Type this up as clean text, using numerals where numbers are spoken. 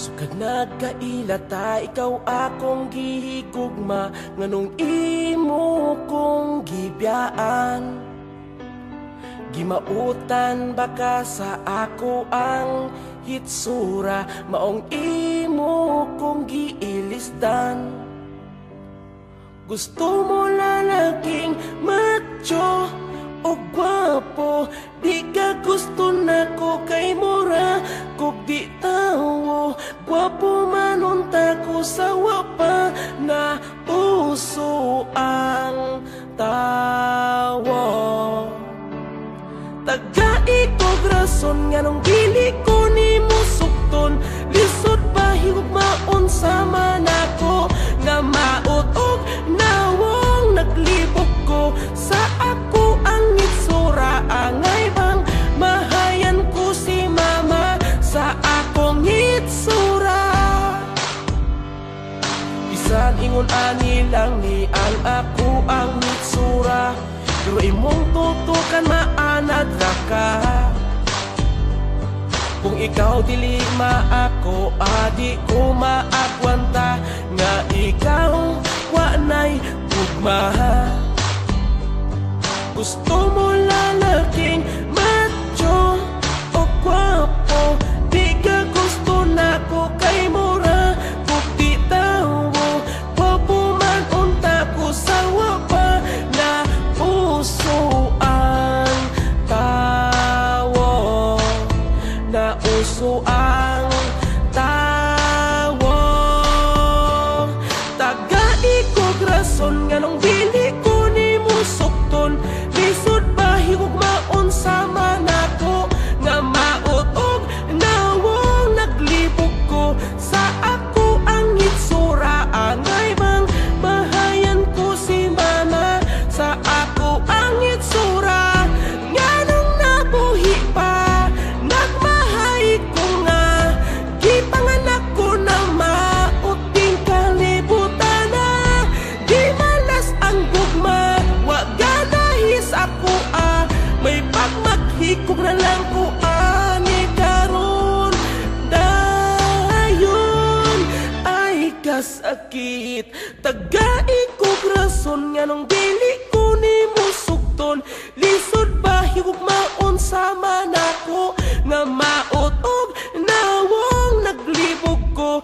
Sukad nagkailata, ikaw akong gihigugma, nganong imo kong gibiyaan. Gimautan baka sa ako ang hitsura, maong imo kong giilisdan. Gusto mo lalaking macho o gwapo, di ka gusto na ko kay mura kog di tawo. Gwapo man unta ko sa wapa na uso ang tawo. Tagai kog rason nga nung dili ko ni mo sukton, lisod pa higugmaon sa manako nga maot og nawong naglibog ko sa ako ang itsura. Angay bang mahayan ko si mama sa akong itsura? Bisan ingon ani lang ni ang ako ang itsura, pero imong tutukan maanad ra ka. Kung ikaw dili maako, adi ko maagwanta nga ikaw wanay tugma. Gusto mo lalaking macho o gwapo, di ka gusto na ko kay mura kung di tawo. Gwapo man unta ko sa wapa na uso ang tawo, na uso ang tawo. Tagai kog rason nga nung dili ko ni mo sukton, lisod ba higugmaon sa manako nga maot og nawong naglibog ko sa ako ang hitsura. Angay bang mahayan ko si mama sa ako ang hitsura? Nga nung nabuhi pa nagmahay ko nga gipanganak ko na maot din kalibutan na. Di malas ang gugma, wag ganahis ako may pagmaghikog na lang ko ani karon. Dayon ay kasakit, tagai kog rason nga nung dili ko ni mo sukton, lisod ba higugmaon sa manako nga maot og nawong naglibog ko